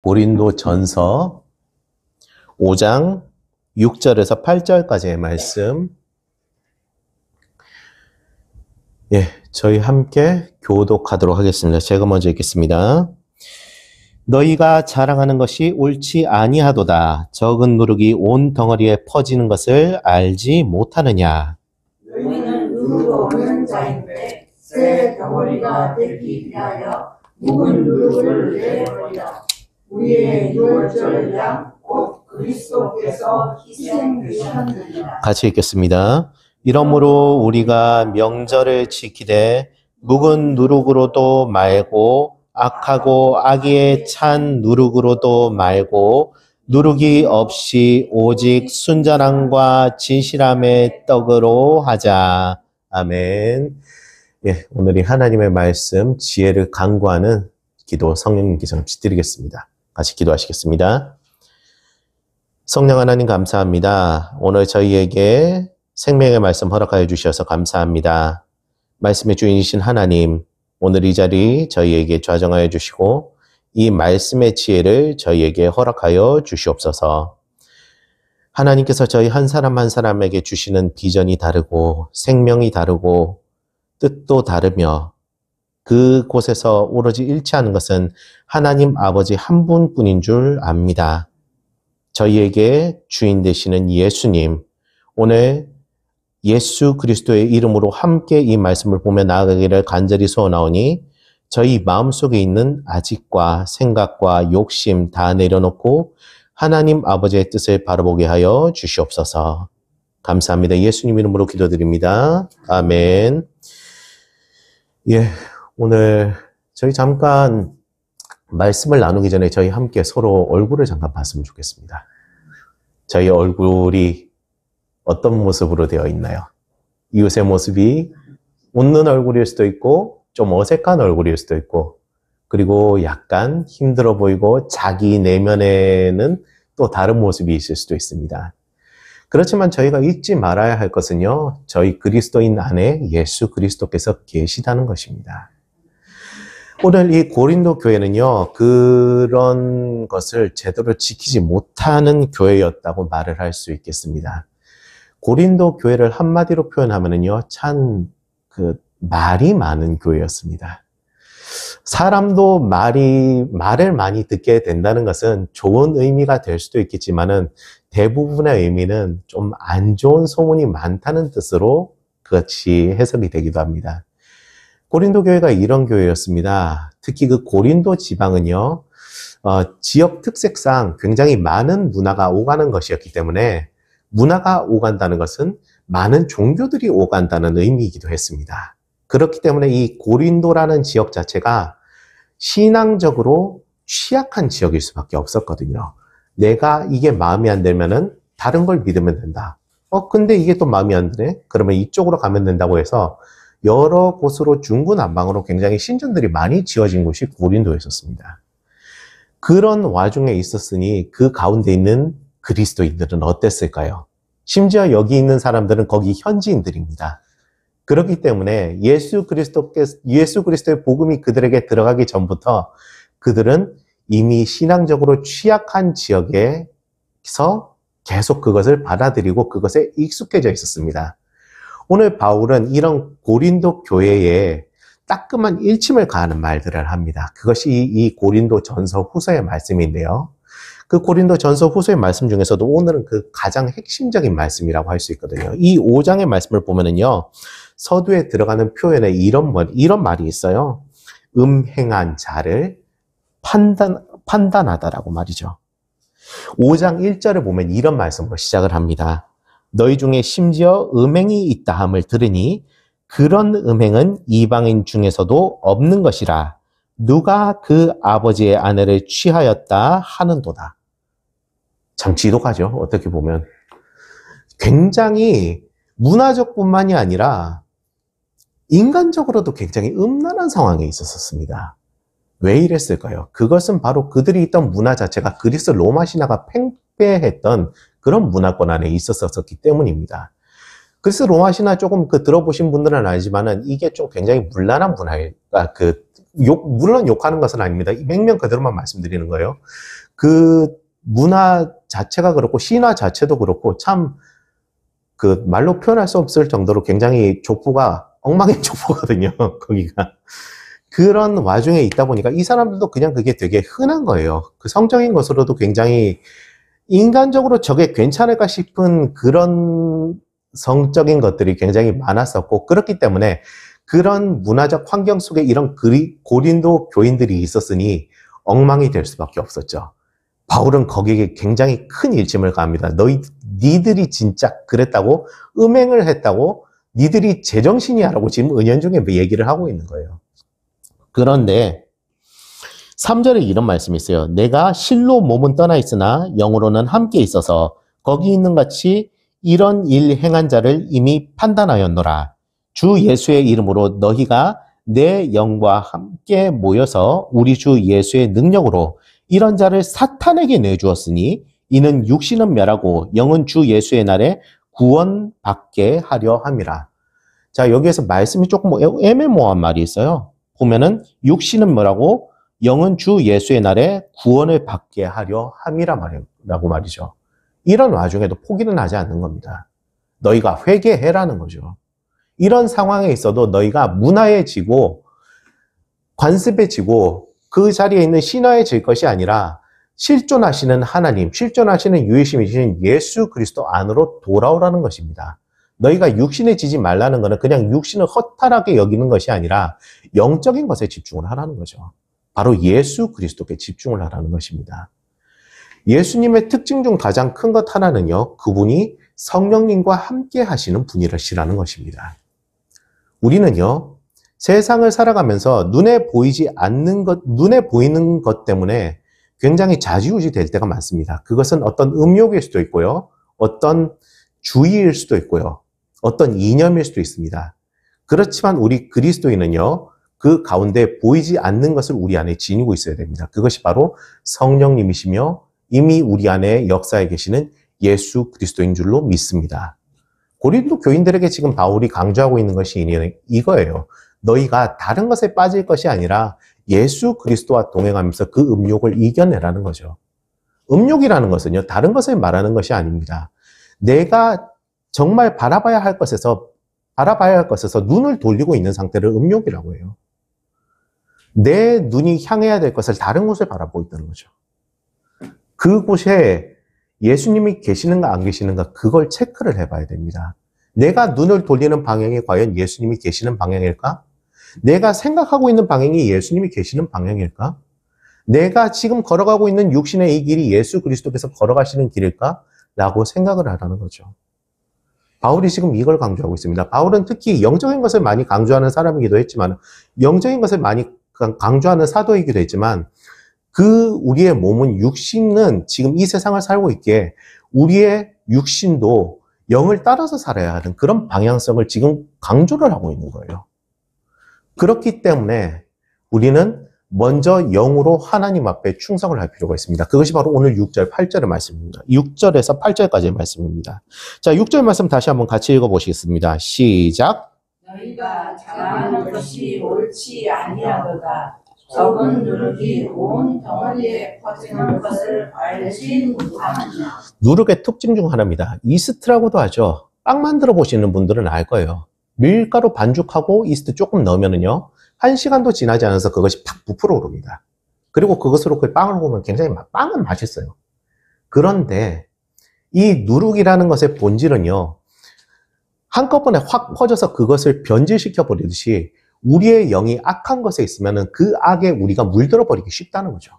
고린도전서 5장 6절에서 8절까지의 말씀. 저희 함께 교독하도록 하겠습니다. 제가 먼저 읽겠습니다. 너희가 자랑하는 것이 옳지 아니하도다. 적은 누룩이 온 덩어리에 퍼지는 것을 알지 못하느냐. 너희는 누룩 없는 자인데 새 덩어리가 되기 위하여 묵은 누룩을 내버리라. 우리의 유월절 양 곧 그리스도께서 희생되셨느니라. 같이 읽겠습니다. 이러므로 우리가 명절을 지키되 묵은 누룩으로도 말고 악하고 악의에 찬 누룩으로도 말고 누룩이 없이 오직 순전함과 진실함의 떡으로 하자. 아멘. 오늘이 하나님의 말씀 지혜를 간구하는 기도 성령님께 잠시 드리겠습니다. 같이 기도하시겠습니다. 성령 하나님 감사합니다. 오늘 저희에게 생명의 말씀 허락하여 주셔서 감사합니다. 말씀의 주인이신 하나님, 오늘 이 자리 저희에게 좌정하여 주시고 이 말씀의 지혜를 저희에게 허락하여 주시옵소서. 하나님께서 저희 한 사람 한 사람에게 주시는 비전이 다르고 생명이 다르고 뜻도 다르며 그곳에서 오로지 일치하는 것은 하나님 아버지 한 분뿐인 줄 압니다. 저희에게 주인 되시는 예수님, 오늘 예수 그리스도의 이름으로 함께 이 말씀을 보며 나아가기를 간절히 소원하오니 저희 마음속에 있는 아직과 생각과 욕심 다 내려놓고 하나님 아버지의 뜻을 바라보게 하여 주시옵소서. 감사합니다. 예수님 이름으로 기도드립니다. 아멘. 오늘 저희 잠깐 말씀을 나누기 전에 저희 함께 서로 얼굴을 잠깐 봤으면 좋겠습니다. 저희 얼굴이 어떤 모습으로 되어 있나요? 이웃의 모습이 웃는 얼굴일 수도 있고 좀 어색한 얼굴일 수도 있고 그리고 약간 힘들어 보이고 자기 내면에는 또 다른 모습이 있을 수도 있습니다. 그렇지만 저희가 잊지 말아야 할 것은요, 저희 그리스도인 안에 예수 그리스도께서 계시다는 것입니다. 오늘 이 고린도 교회는요, 그런 것을 제대로 지키지 못하는 교회였다고 말을 할 수 있겠습니다. 고린도 교회를 한마디로 표현하면은요, 참 말이 많은 교회였습니다. 사람도 말을 많이 듣게 된다는 것은 좋은 의미가 될 수도 있겠지만은 대부분의 의미는 좀 안 좋은 소문이 많다는 뜻으로 그것이 해석이 되기도 합니다. 고린도 교회가 이런 교회였습니다. 특히 그 고린도 지방은요, 지역 특색상 굉장히 많은 문화가 오가는 것이었기 때문에 문화가 오간다는 것은 많은 종교들이 오간다는 의미이기도 했습니다. 그렇기 때문에 이 고린도라는 지역 자체가 신앙적으로 취약한 지역일 수밖에 없었거든요. 내가 이게 마음에 안 들면은 다른 걸 믿으면 된다. 근데 이게 또 마음에 안 드네? 그러면 이쪽으로 가면 된다고 해서 여러 곳으로 중구난방으로 굉장히 신전들이 많이 지어진 곳이 고린도였었습니다. 그런 와중에 있었으니 그 가운데 있는 그리스도인들은 어땠을까요? 심지어 여기 있는 사람들은 거기 현지인들입니다. 그렇기 때문에 예수 그리스도의 복음이 그들에게 들어가기 전부터 그들은 이미 신앙적으로 취약한 지역에서 계속 그것을 받아들이고 그것에 익숙해져 있었습니다. 오늘 바울은 이런 고린도 교회에 따끔한 일침을 가하는 말들을 합니다. 그것이 이 고린도 전서 후서의 말씀인데요. 그 고린도 전서 후서의 말씀 중에서도 오늘은 그 가장 핵심적인 말씀이라고 할 수 있거든요. 이 5장의 말씀을 보면은요, 서두에 들어가는 표현에 이런 말이 있어요. 음행한 자를 판단하다라고 말이죠. 5장 1절을 보면 이런 말씀으로 시작을 합니다. 너희 중에 심지어 음행이 있다 함을 들으니 그런 음행은 이방인 중에서도 없는 것이라. 누가 그 아버지의 아내를 취하였다 하는도다. 참 지독하죠. 어떻게 보면. 굉장히 문화적 뿐만이 아니라 인간적으로도 굉장히 음란한 상황에 있었습니다. 왜 이랬을까요? 그것은 바로 그들이 있던 문화 자체가 그리스 로마 신화가 팽배했던 그런 문화권 안에 있었기 때문입니다. 그리스 로마 신화 조금 들어보신 분들은 알지만은 이게 좀 굉장히 문란한 문화예요. 물론 욕하는 것은 아닙니다. 맹명 그대로만 말씀드리는 거예요. 그 문화 자체가 그렇고 신화 자체도 그렇고 참 그 말로 표현할 수 없을 정도로 굉장히 족보가 엉망인 족보거든요. 거기가. 그런 와중에 있다 보니까 이 사람들도 그냥 그게 되게 흔한 거예요. 그 성적인 것으로도 굉장히 인간적으로 저게 괜찮을까 싶은 그런 성적인 것들이 굉장히 많았었고, 그렇기 때문에 그런 문화적 환경 속에 이런 고린도 교인들이 있었으니 엉망이 될 수밖에 없었죠. 바울은 거기에 굉장히 큰 일침을 가합니다. 니들이 진짜 그랬다고? 음행을 했다고? 니들이 제정신이야라고 지금 은연중에 얘기를 하고 있는 거예요. 그런데 3절에 이런 말씀이 있어요. 내가 실로 몸은 떠나 있으나 영으로는 함께 있어서 거기 있는 같이 이런 일 행한 자를 이미 판단하였노라. 주 예수의 이름으로 너희가 내 영과 함께 모여서 우리 주 예수의 능력으로 이런 자를 사탄에게 내주었으니 이는 육신은 멸하고 영은 주 예수의 날에 구원받게 하려 함이라. 자, 여기에서 말씀이 조금 애매모호한 말이 있어요. 보면은 육신은 뭐라고? 영은 주 예수의 날에 구원을 받게 하려 함이라고 말이죠. 이런 와중에도 포기는 하지 않는 겁니다. 너희가 회개해라는 거죠. 이런 상황에 있어도 너희가 문화해지고 관습해지고 그 자리에 있는 신화해질 것이 아니라 실존하시는 하나님, 실존하시는 유일신이신 예수 그리스도 안으로 돌아오라는 것입니다. 너희가 육신에 지지 말라는 것은 그냥 육신을 허탈하게 여기는 것이 아니라 영적인 것에 집중을 하라는 거죠. 바로 예수 그리스도께 집중을 하라는 것입니다. 예수님의 특징 중 가장 큰 것 하나는요, 그분이 성령님과 함께 하시는 분이시라는 것입니다. 우리는요, 세상을 살아가면서 눈에 보이는 것 때문에 굉장히 좌지우지 될 때가 많습니다. 그것은 어떤 음욕일 수도 있고요, 어떤 주의일 수도 있고요, 어떤 이념일 수도 있습니다. 그렇지만 우리 그리스도인은요, 그 가운데 보이지 않는 것을 우리 안에 지니고 있어야 됩니다. 그것이 바로 성령님이시며 이미 우리 안에 역사에 계시는 예수 그리스도인 줄로 믿습니다. 고린도 교인들에게 지금 바울이 강조하고 있는 것이 이거예요. 너희가 다른 것에 빠질 것이 아니라 예수 그리스도와 동행하면서 그 음욕을 이겨내라는 거죠. 음욕이라는 것은요, 다른 것을 말하는 것이 아닙니다. 내가 정말 바라봐야 할 것에서 눈을 돌리고 있는 상태를 음욕이라고 해요. 내 눈이 향해야 될 것을 다른 곳을 바라보고 있다는 거죠. 그곳에 예수님이 계시는가 안 계시는가 그걸 체크를 해봐야 됩니다. 내가 눈을 돌리는 방향이 과연 예수님이 계시는 방향일까? 내가 생각하고 있는 방향이 예수님이 계시는 방향일까? 내가 지금 걸어가고 있는 육신의 이 길이 예수 그리스도께서 걸어가시는 길일까? 라고 생각을 하라는 거죠. 바울이 지금 이걸 강조하고 있습니다. 바울은 특히 영적인 것을 많이 강조하는 사람이기도 했지만, 영적인 것을 많이 강조하는 사도이기도 했지만, 우리의 몸은, 육신은 지금 이 세상을 살고 있기에 우리의 육신도 영을 따라서 살아야 하는 그런 방향성을 지금 강조를 하고 있는 거예요. 그렇기 때문에 우리는 먼저 영으로 하나님 앞에 충성을 할 필요가 있습니다. 그것이 바로 오늘 6절, 8절의 말씀입니다. 6절에서 8절까지의 말씀입니다. 자, 6절 말씀 다시 한번 같이 읽어보시겠습니다. 시작. 너희가 잘하는 것이 옳지 아니하도다. 적은 누룩이 온 덩어리에 퍼지는 것을 알지 못하느냐. 누룩의 특징 중 하나입니다. 이스트라고도 하죠. 빵 만들어 보시는 분들은 알 거예요. 밀가루 반죽하고 이스트 조금 넣으면은요, 1시간도 지나지 않아서 그것이 팍 부풀어 오릅니다. 그리고 그것으로 그 빵을 보면 굉장히 빵은 맛있어요. 그런데 이 누룩이라는 것의 본질은요, 한꺼번에 확 퍼져서 그것을 변질시켜 버리듯이 우리의 영이 악한 것에 있으면은 그 악에 우리가 물들어 버리기 쉽다는 거죠.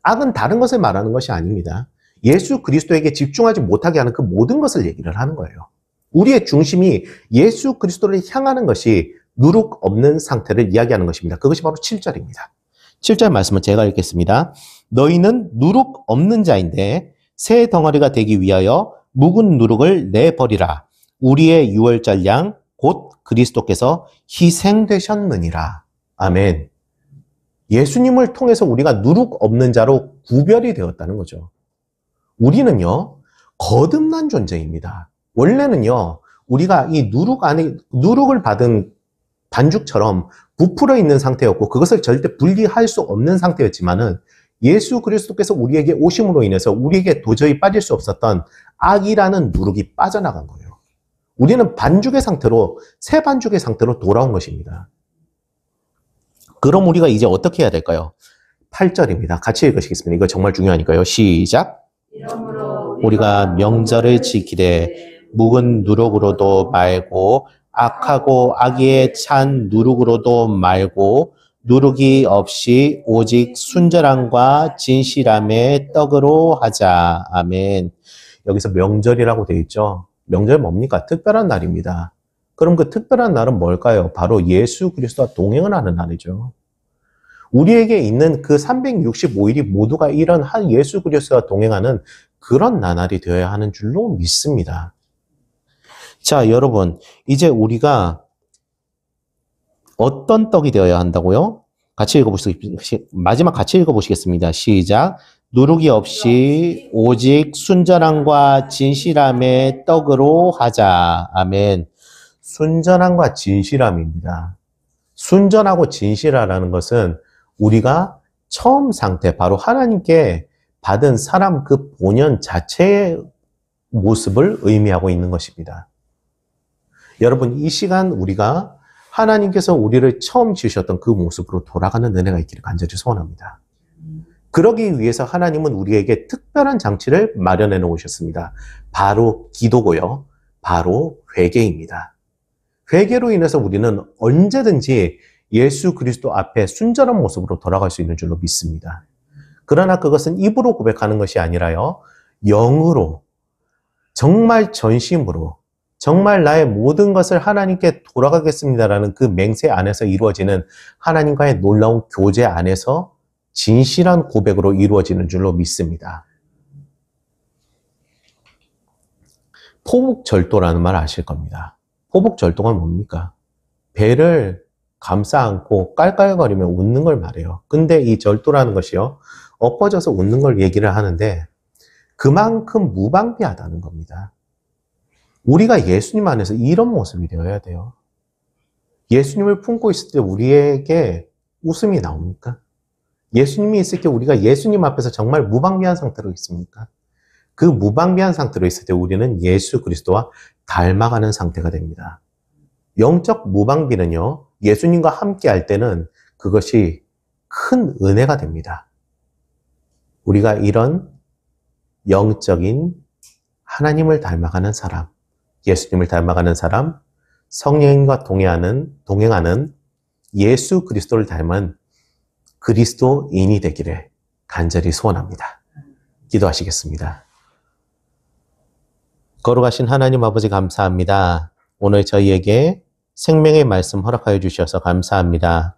악은 다른 것을 말하는 것이 아닙니다. 예수 그리스도에게 집중하지 못하게 하는 그 모든 것을 얘기를 하는 거예요. 우리의 중심이 예수 그리스도를 향하는 것이 누룩 없는 상태를 이야기하는 것입니다. 그것이 바로 7절입니다. 7절 말씀은 제가 읽겠습니다. 너희는 누룩 없는 자인데 새 덩어리가 되기 위하여 묵은 누룩을 내버리라. 우리의 유월절 양 곧 그리스도께서 희생되셨느니라. 아멘. 예수님을 통해서 우리가 누룩 없는 자로 구별이 되었다는 거죠. 우리는요, 거듭난 존재입니다. 원래는요, 우리가 이 누룩을 받은 반죽처럼 부풀어 있는 상태였고 그것을 절대 분리할 수 없는 상태였지만은 예수 그리스도께서 우리에게 오심으로 인해서 우리에게 도저히 빠질 수 없었던 악이라는 누룩이 빠져나간 거예요. 우리는 반죽의 상태로, 새 반죽의 상태로 돌아온 것입니다. 그럼 우리가 이제 어떻게 해야 될까요? 8절입니다. 같이 읽으시겠습니다. 이거 정말 중요하니까요. 시작. 이러므로 우리가 명절을 지키되 묵은 누룩으로도 말고 악하고 악의에 찬 누룩으로도 말고 누룩이 없이 오직 순전함과 진실함의 떡으로 하자. 아멘. 여기서 명절이라고 되어 있죠. 명절 뭡니까? 특별한 날입니다. 그럼 그 특별한 날은 뭘까요? 바로 예수 그리스도와 동행을 하는 날이죠. 우리에게 있는 그 365일이 모두가 이런 한 예수 그리스도와 동행하는 그런 나날이 되어야 하는 줄로 믿습니다. 자, 여러분, 이제 우리가 어떤 떡이 되어야 한다고요? 마지막 같이 읽어보시겠습니다. 시작. 누룩이 없이 오직 순전함과 진실함의 떡으로 하자. 아멘. 순전함과 진실함입니다. 순전하고 진실하라는 것은 우리가 처음 상태, 바로 하나님께 받은 사람 그 본연 자체의 모습을 의미하고 있는 것입니다. 여러분, 이 시간 우리가 하나님께서 우리를 처음 지으셨던 그 모습으로 돌아가는 은혜가 있기를 간절히 소원합니다. 그러기 위해서 하나님은 우리에게 특별한 장치를 마련해 놓으셨습니다. 바로 기도고요. 바로 회개입니다. 회개로 인해서 우리는 언제든지 예수 그리스도 앞에 순전한 모습으로 돌아갈 수 있는 줄로 믿습니다. 그러나 그것은 입으로 고백하는 것이 아니라요. 영으로, 정말 전심으로, 정말 나의 모든 것을 하나님께 돌아가겠습니다라는 그 맹세 안에서 이루어지는 하나님과의 놀라운 교제 안에서 진실한 고백으로 이루어지는 줄로 믿습니다. 포복절도라는 말 아실 겁니다. 포복절도가 뭡니까? 배를 감싸 안고 깔깔거리며 웃는 걸 말해요. 근데 이 절도라는 것이요, 엎어져서 웃는 걸 얘기를 하는데 그만큼 무방비하다는 겁니다. 우리가 예수님 안에서 이런 모습이 되어야 돼요. 예수님을 품고 있을 때 우리에게 웃음이 나옵니까? 예수님이 있을 때 우리가 예수님 앞에서 정말 무방비한 상태로 있습니까? 그 무방비한 상태로 있을 때 우리는 예수 그리스도와 닮아가는 상태가 됩니다. 영적 무방비는요, 예수님과 함께 할 때는 그것이 큰 은혜가 됩니다. 우리가 이런 영적인 하나님을 닮아가는 사람, 예수님을 닮아가는 사람, 성령님과 동행하는 예수 그리스도를 닮은 그리스도인이 되기를 간절히 소원합니다. 기도하시겠습니다. 거룩하신 하나님 아버지 감사합니다. 오늘 저희에게 생명의 말씀 허락하여 주셔서 감사합니다.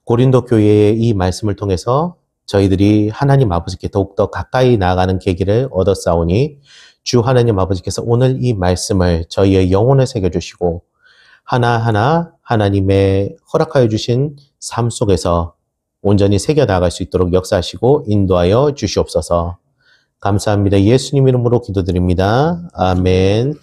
고린도 교회의 이 말씀을 통해서 저희들이 하나님 아버지께 더욱더 가까이 나아가는 계기를 얻었사오니 주 하나님 아버지께서 오늘 이 말씀을 저희의 영혼에 새겨주시고 하나하나 하나님의 허락하여 주신 삶 속에서 온전히 새겨나갈 수 있도록 역사하시고 인도하여 주시옵소서. 감사합니다. 예수님 이름으로 기도드립니다. 아멘.